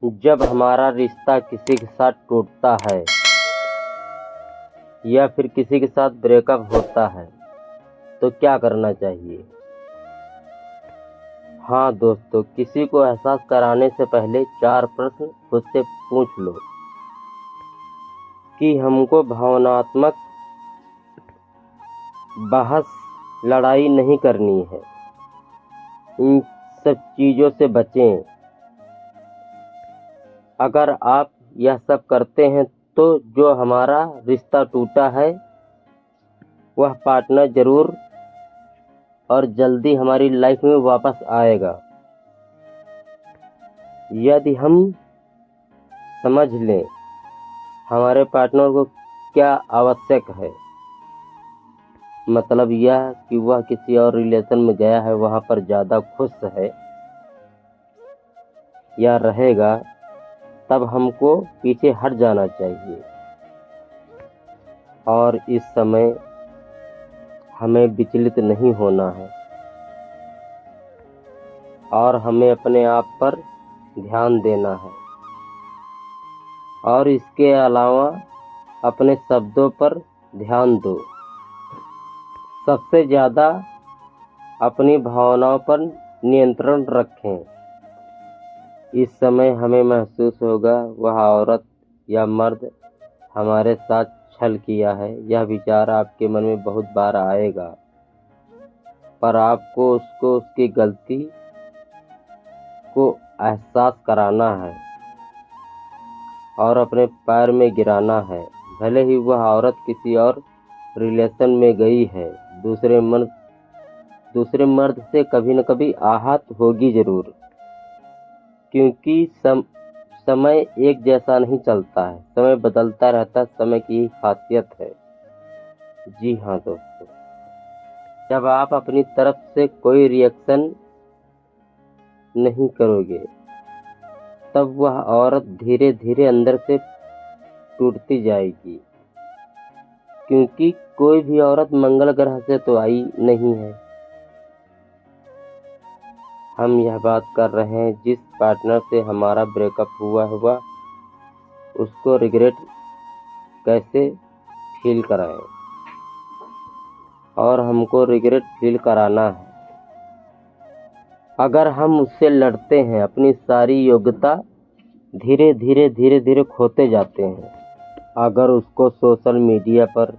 जब हमारा रिश्ता किसी के साथ टूटता है या फिर किसी के साथ ब्रेकअप होता है तो क्या करना चाहिए। हाँ दोस्तों, किसी को एहसास कराने से पहले 4 प्रश्न खुद से पूछ लो कि हमको भावनात्मक बहस लड़ाई नहीं करनी है। इन सब चीज़ों से बचें। अगर आप यह सब करते हैं तो जो हमारा रिश्ता टूटा है वह पार्टनर ज़रूर और जल्दी हमारी लाइफ में वापस आएगा। यदि हम समझ लें हमारे पार्टनर को क्या आवश्यक है, मतलब यह कि वह किसी और रिलेशन में गया है, वहाँ पर ज़्यादा खुश है या रहेगा, तब हमको पीछे हट जाना चाहिए। और इस समय हमें विचलित नहीं होना है और हमें अपने आप पर ध्यान देना है और इसके अलावा अपने शब्दों पर ध्यान दो। सबसे ज़्यादा अपनी भावनाओं पर नियंत्रण रखें। इस समय हमें महसूस होगा वह औरत या मर्द हमारे साथ छल किया है। यह विचार आपके मन में बहुत बार आएगा, पर आपको उसको उसकी गलती को एहसास कराना है और अपने पैर में गिराना है। भले ही वह औरत किसी और रिलेशन में गई है, दूसरे मर्द से कभी न कभी आहत होगी ज़रूर, क्योंकि समय एक जैसा नहीं चलता है, समय बदलता रहता है। समय की खासियत है। जी हाँ दोस्तों, जब आप अपनी तरफ से कोई रिएक्शन नहीं करोगे तब वह औरत धीरे धीरे अंदर से टूटती जाएगी, क्योंकि कोई भी औरत मंगल ग्रह से तो आई नहीं है। हम यह बात कर रहे हैं जिस पार्टनर से हमारा ब्रेकअप हुआ उसको रिग्रेट कैसे फील कराएं, और हमको रिग्रेट फील कराना है। अगर हम उससे लड़ते हैं, अपनी सारी योग्यता धीरे धीरे खोते जाते हैं। अगर उसको सोशल मीडिया पर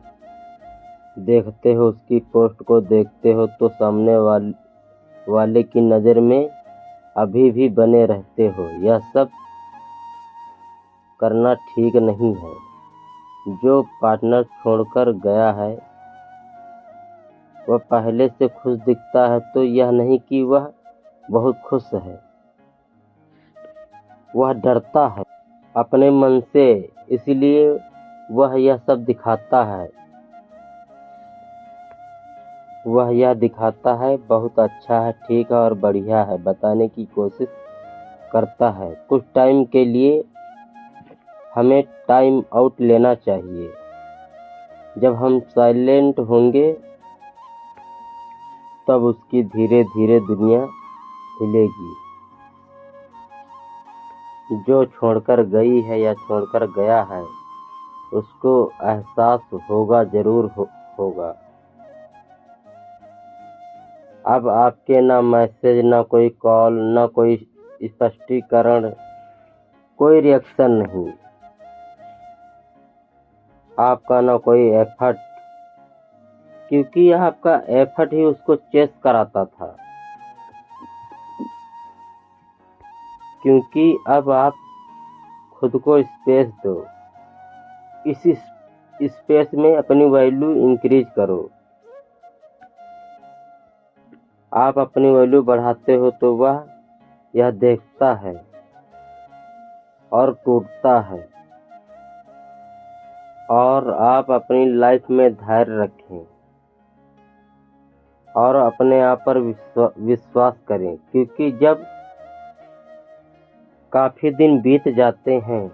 देखते हो, उसकी पोस्ट को देखते हो, तो सामने वाले की नज़र में अभी भी बने रहते हो। यह सब करना ठीक नहीं है। जो पार्टनर छोड़कर गया है वह पहले से खुश दिखता है तो यह नहीं कि वह बहुत खुश है। वह डरता है अपने मन से, इसलिए वह यह सब दिखाता है। वह यह दिखाता है बहुत अच्छा है, ठीक है और बढ़िया है बताने की कोशिश करता है। कुछ टाइम के लिए हमें टाइम आउट लेना चाहिए। जब हम साइलेंट होंगे तब उसकी धीरे धीरे दुनिया हिलेगी। जो छोड़कर गई है या छोड़कर गया है उसको एहसास होगा, ज़रूर होगा। अब आपके ना मैसेज, ना कोई कॉल, ना कोई स्पष्टीकरण, कोई रिएक्शन नहीं, आपका ना कोई एफर्ट, क्योंकि आपका एफर्ट ही उसको चेस कराता था। क्योंकि अब आप खुद को स्पेस दो। इस स्पेस में अपनी वैल्यू इंक्रीज करो। आप अपनी वैल्यू बढ़ाते हो तो वह यह देखता है और टूटता है। और आप अपनी लाइफ में धैर्य रखें और अपने आप पर विश्वास करें, क्योंकि जब काफ़ी दिन बीत जाते हैं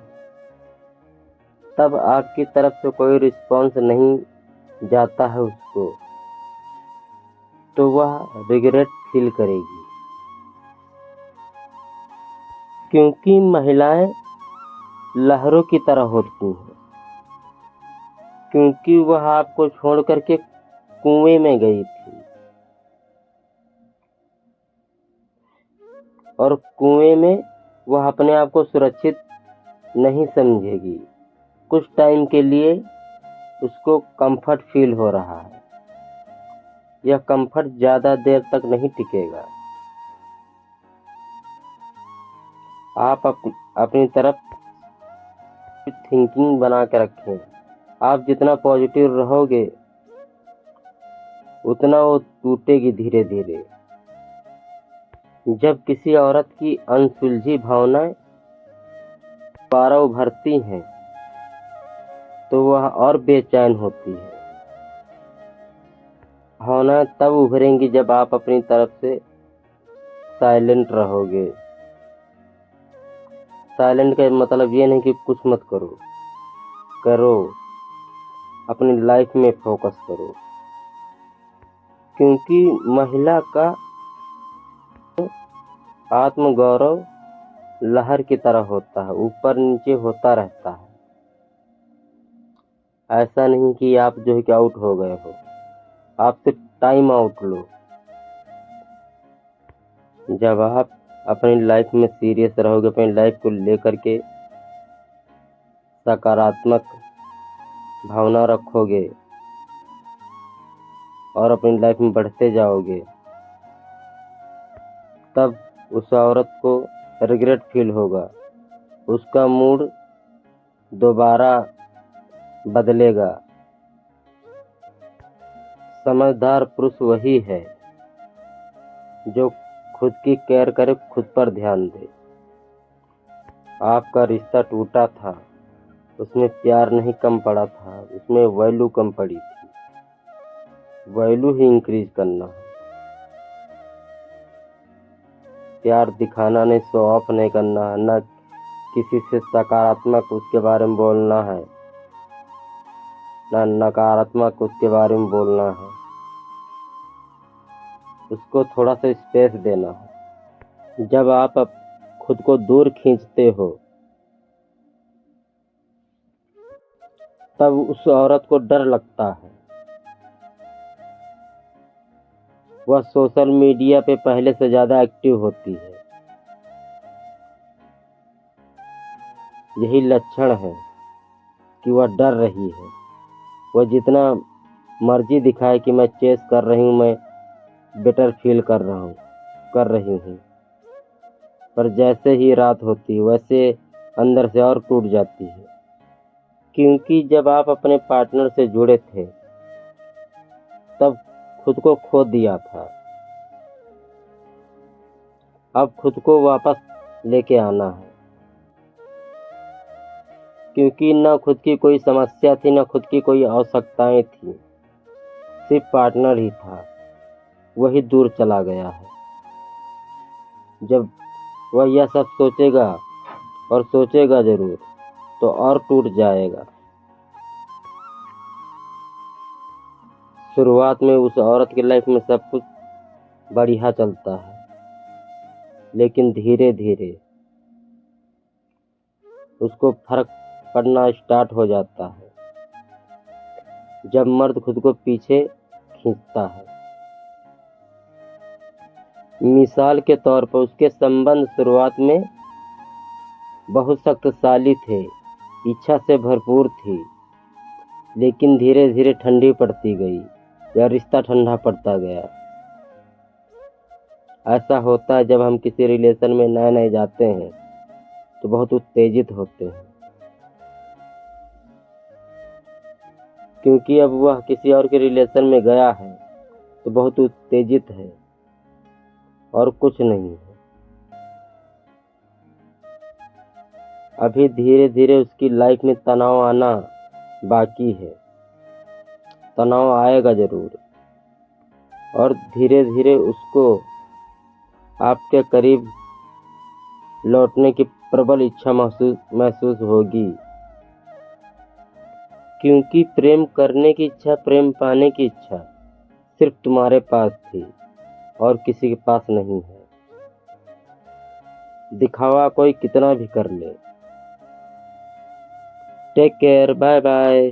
तब आपकी तरफ से कोई रिस्पॉन्स नहीं जाता है उसको, तो वह रिग्रेट फील करेगी। क्योंकि महिलाएं लहरों की तरह होती हैं, क्योंकि वह आपको छोड़ करके कुएं में गई थी और कुएं में वह अपने आप को सुरक्षित नहीं समझेगी। कुछ टाइम के लिए उसको कंफर्ट फील हो रहा है। यह कंफर्ट ज़्यादा देर तक नहीं टिकेगा। आप अपनी तरफ थिंकिंग बना के रखें। आप जितना पॉजिटिव रहोगे उतना वो टूटेगी धीरे धीरे। जब किसी औरत की अनसुलझी भावनाएं दोबारा उभरती हैं तो वह और बेचैन होती है। भावनाएं तब उभरेंगी जब आप अपनी तरफ से साइलेंट रहोगे। साइलेंट का मतलब ये नहीं कि कुछ मत करो, अपनी लाइफ में फोकस करो। क्योंकि महिला का आत्मगौरव लहर की तरह होता है, ऊपर नीचे होता रहता है। ऐसा नहीं कि आप जो है कि आउट हो गए हो। आप सिर्फ टाइम आउट लो। जब आप अपनी लाइफ में सीरियस रहोगे, अपनी लाइफ को लेकर के सकारात्मक भावना रखोगे और अपनी लाइफ में बढ़ते जाओगे, तब उस औरत को रिग्रेट फील होगा। उसका मूड दोबारा बदलेगा। समझदार पुरुष वही है जो खुद की केयर करे, खुद पर ध्यान दे। आपका रिश्ता टूटा था, उसमें प्यार नहीं कम पड़ा था, उसमें वैल्यू कम पड़ी थी। वैल्यू ही इंक्रीज करना है। प्यार दिखाना नहीं, शो ऑफ नहीं करना है, न किसी से सकारात्मक उसके बारे में बोलना है, न नकारात्मक उसके बारे में बोलना है। उसको थोड़ा सा स्पेस देना है। जब आप खुद को दूर खींचते हो तब उस औरत को डर लगता है। वह सोशल मीडिया पे पहले से ज़्यादा एक्टिव होती है। यही लक्षण है कि वह डर रही है। वह जितना मर्जी दिखाए कि मैं चेस कर रही हूँ, मैं बेटर फील कर रही हूँ, पर जैसे ही रात होती है वैसे अंदर से और टूट जाती है। क्योंकि जब आप अपने पार्टनर से जुड़े थे तब खुद को खो दिया था। अब खुद को वापस लेके आना है। क्योंकि न खुद की कोई समस्या थी, न खुद की कोई आवश्यकताएं थी, सिर्फ पार्टनर ही था। वही दूर चला गया है। जब वह यह सब सोचेगा, और सोचेगा जरूर, तो और टूट जाएगा। शुरुआत में उस औरत की लाइफ में सब कुछ बढ़िया चलता है, लेकिन धीरे धीरे उसको फर्क पड़ना स्टार्ट हो जाता है जब मर्द खुद को पीछे खींचता है। मिसाल के तौर पर उसके संबंध शुरुआत में बहुत शक्तिशाली थे, इच्छा से भरपूर थी, लेकिन धीरे धीरे ठंडी पड़ती गई या रिश्ता ठंडा पड़ता गया। ऐसा होता है जब हम किसी रिलेशन में नए नए जाते हैं तो बहुत उत्तेजित होते हैं, क्योंकि अब वह किसी और के रिलेशन में गया है तो बहुत उत्तेजित है और कुछ नहीं है। अभी धीरे धीरे उसकी लाइफ में तनाव आना बाकी है। तनाव आएगा जरूर, और धीरे धीरे उसको आपके करीब लौटने की प्रबल इच्छा महसूस होगी। क्योंकि प्रेम करने की इच्छा, प्रेम पाने की इच्छा सिर्फ तुम्हारे पास थी और किसी के पास नहीं है। दिखावा कोई कितना भी कर ले। Take care, bye bye.